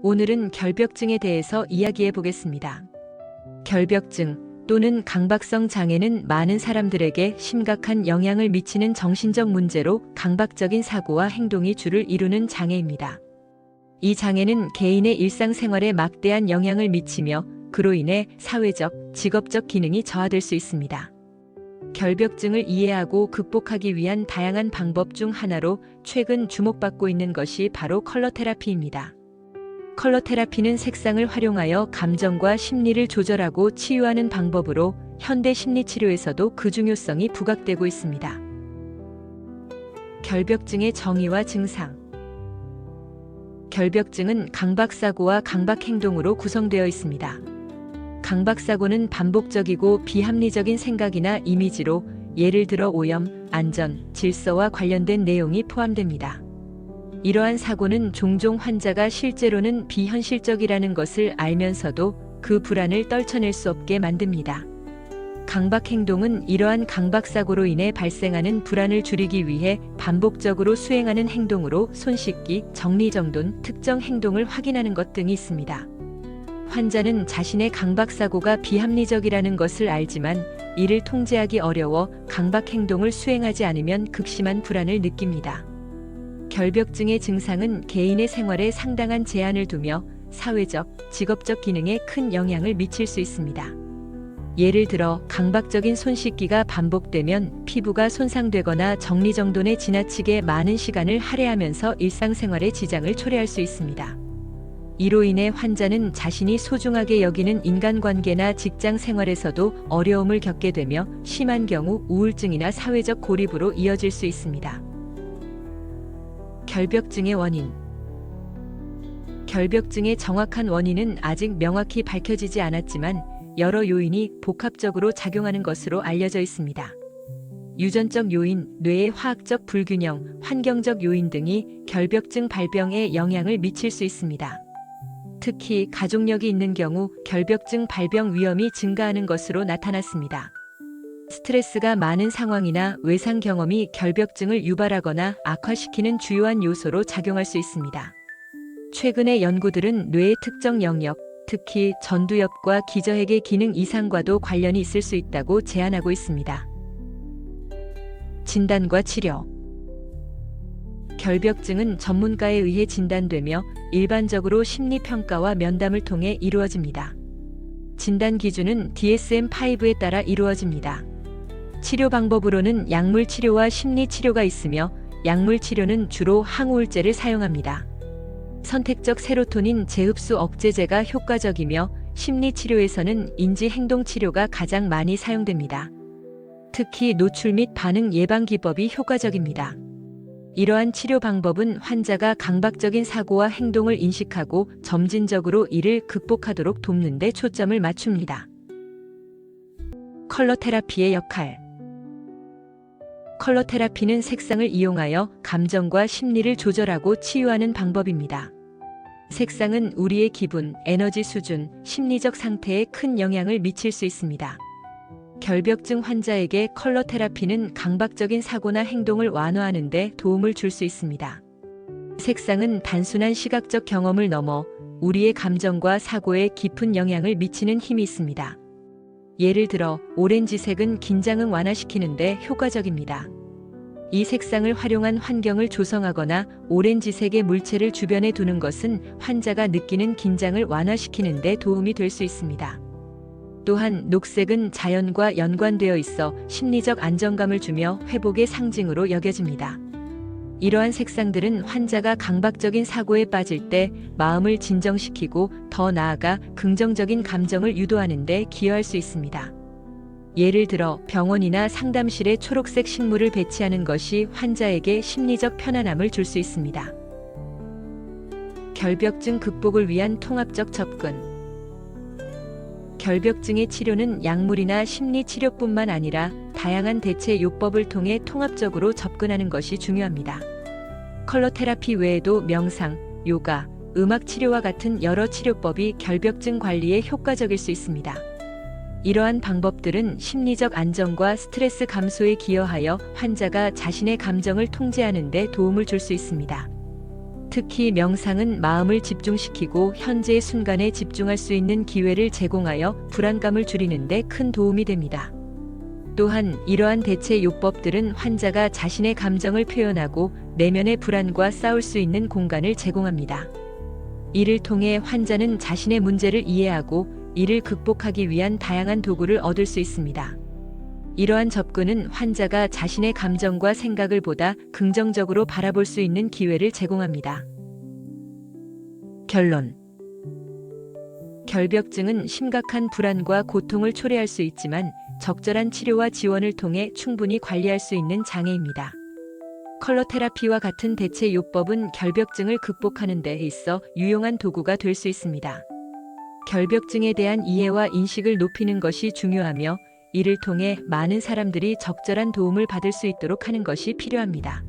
오늘은 결벽증에 대해서 이야기해 보겠습니다. 결벽증 또는 강박성 장애는 많은 사람들에게 심각한 영향을 미치는 정신적 문제로 강박적인 사고와 행동이 주를 이루는 장애입니다. 이 장애는 개인의 일상생활에 막대한 영향을 미치며 그로 인해 사회적, 직업적 기능이 저하될 수 있습니다. 결벽증을 이해하고 극복하기 위한 다양한 방법 중 하나로 최근 주목받고 있는 것이 바로 컬러 테라피입니다. 컬러 테라피는 색상을 활용하여 감정과 심리를 조절하고 치유하는 방법으로 현대 심리치료에서도 그 중요성이 부각되고 있습니다. 결벽증의 정의와 증상. 결벽증은 강박사고와 강박행동으로 구성되어 있습니다. 강박사고는 반복적이고 비합리적인 생각이나 이미지로 예를 들어 오염, 안전, 질서와 관련된 내용이 포함됩니다. 이러한 사고는 종종 환자가 실제로는 비현실적이라는 것을 알면서도 그 불안을 떨쳐낼 수 없게 만듭니다. 강박행동은 이러한 강박사고로 인해 발생하는 불안을 줄이기 위해 반복적으로 수행하는 행동으로 손 씻기, 정리정돈, 특정 행동을 확인하는 것 등이 있습니다. 환자는 자신의 강박사고가 비합리적이라는 것을 알지만 이를 통제하기 어려워 강박행동을 수행하지 않으면 극심한 불안을 느낍니다. 결벽증의 증상은 개인의 생활에 상당한 제한을 두며 사회적, 직업적 기능에 큰 영향을 미칠 수 있습니다. 예를 들어 강박적인 손 씻기가 반복되면 피부가 손상되거나 정리정돈에 지나치게 많은 시간을 할애하면서 일상생활에 지장을 초래할 수 있습니다. 이로 인해 환자는 자신이 소중하게 여기는 인간관계나 직장 생활에서도 어려움을 겪게 되며 심한 경우 우울증이나 사회적 고립으로 이어질 수 있습니다. 결벽증의 원인. 결벽증의 정확한 원인은 아직 명확히 밝혀지지 않았지만 여러 요인이 복합적으로 작용하는 것으로 알려져 있습니다. 유전적 요인, 뇌의 화학적 불균형, 환경적 요인 등이 결벽증 발병에 영향을 미칠 수 있습니다. 특히 가족력이 있는 경우 결벽증 발병 위험이 증가하는 것으로 나타났습니다. 스트레스가 많은 상황이나 외상 경험이 결벽증을 유발하거나 악화시키는 주요한 요소로 작용할 수 있습니다. 최근의 연구들은 뇌의 특정 영역, 특히 전두엽과 기저핵의 기능 이상과도 관련이 있을 수 있다고 제안하고 있습니다. 진단과 치료. 결벽증은 전문가에 의해 진단되며 일반적으로 심리평가와 면담을 통해 이루어집니다. 진단 기준은 DSM-5에 따라 이루어집니다. 치료 방법으로는 약물 치료와 심리 치료가 있으며 약물 치료는 주로 항우울제를 사용합니다. 선택적 세로토닌 재흡수 억제제가 효과적이며 심리 치료에서는 인지 행동 치료가 가장 많이 사용됩니다. 특히 노출 및 반응 예방 기법이 효과적입니다. 이러한 치료 방법은 환자가 강박적인 사고와 행동을 인식하고 점진적으로 이를 극복하도록 돕는 데 초점을 맞춥니다. 컬러 테라피의 역할. 컬러 테라피는 색상을 이용하여 감정과 심리를 조절하고 치유하는 방법입니다. 색상은 우리의 기분, 에너지 수준, 심리적 상태에 큰 영향을 미칠 수 있습니다. 결벽증 환자에게 컬러 테라피는 강박적인 사고나 행동을 완화하는 데 도움을 줄 수 있습니다. 색상은 단순한 시각적 경험을 넘어 우리의 감정과 사고에 깊은 영향을 미치는 힘이 있습니다. 예를 들어 오렌지색은 긴장을 완화시키는 데 효과적입니다. 이 색상을 활용한 환경을 조성하거나 오렌지색의 물체를 주변에 두는 것은 환자가 느끼는 긴장을 완화시키는 데 도움이 될 수 있습니다. 또한 녹색은 자연과 연관되어 있어 심리적 안정감을 주며 회복의 상징으로 여겨집니다. 이러한 색상들은 환자가 강박적인 사고에 빠질 때 마음을 진정시키고 더 나아가 긍정적인 감정을 유도하는 데 기여할 수 있습니다. 예를 들어 병원이나 상담실에 초록색 식물을 배치하는 것이 환자에게 심리적 편안함을 줄 수 있습니다. 결벽증 극복을 위한 통합적 접근. 결벽증의 치료는 약물이나 심리치료뿐만 아니라 다양한 대체 요법을 통해 통합적으로 접근하는 것이 중요합니다. 컬러 테라피 외에도 명상, 요가, 음악 치료와 같은 여러 치료법이 결벽증 관리에 효과적일 수 있습니다. 이러한 방법들은 심리적 안정과 스트레스 감소에 기여하여 환자가 자신의 감정을 통제하는 데 도움을 줄 수 있습니다. 특히 명상은 마음을 집중시키고 현재의 순간에 집중할 수 있는 기회를 제공하여 불안감을 줄이는 데 큰 도움이 됩니다. 또한 이러한 대체 요법들은 환자가 자신의 감정을 표현하고 내면의 불안과 싸울 수 있는 공간을 제공합니다. 이를 통해 환자는 자신의 문제를 이해하고 이를 극복하기 위한 다양한 도구를 얻을 수 있습니다. 이러한 접근은 환자가 자신의 감정과 생각을 보다 긍정적으로 바라볼 수 있는 기회를 제공합니다. 결론. 결벽증은 심각한 불안과 고통을 초래할 수 있지만 적절한 치료와 지원을 통해 충분히 관리할 수 있는 장애입니다. 컬러 테라피와 같은 대체 요법은 결벽증을 극복하는 데 있어 유용한 도구가 될 수 있습니다. 결벽증에 대한 이해와 인식을 높이는 것이 중요하며 이를 통해 많은 사람들이 적절한 도움을 받을 수 있도록 하는 것이 필요합니다.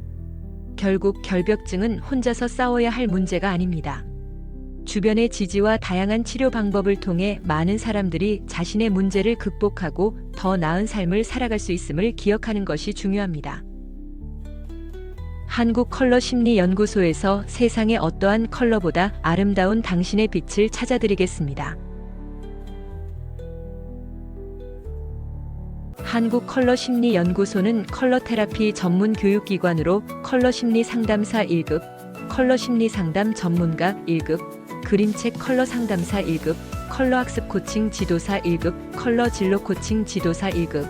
결국 결벽증은 혼자서 싸워야 할 문제가 아닙니다. 주변의 지지와 다양한 치료 방법을 통해 많은 사람들이 자신의 문제를 극복하고 더 나은 삶을 살아갈 수 있음을 기억하는 것이 중요합니다. 한국컬러심리연구소에서 세상의 어떠한 컬러보다 아름다운 당신의 빛을 찾아드리겠습니다. 한국컬러심리연구소는 컬러테라피 전문 교육기관으로 컬러심리 상담사 1급, 컬러심리 상담 전문가 1급, 그림책 컬러 상담사 1급, 컬러학습 코칭 지도사 1급, 컬러 진로 코칭 지도사 1급,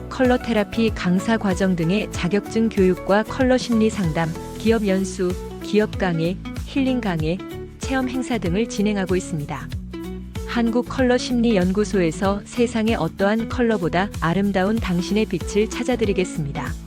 컬러 테라피 강사 과정 등의 자격증 교육과 컬러 심리 상담, 기업 연수, 기업 강의, 힐링 강의, 체험 행사 등을 진행하고 있습니다. 한국컬러심리연구소에서 세상의 어떠한 컬러보다 아름다운 당신의 빛을 찾아드리겠습니다.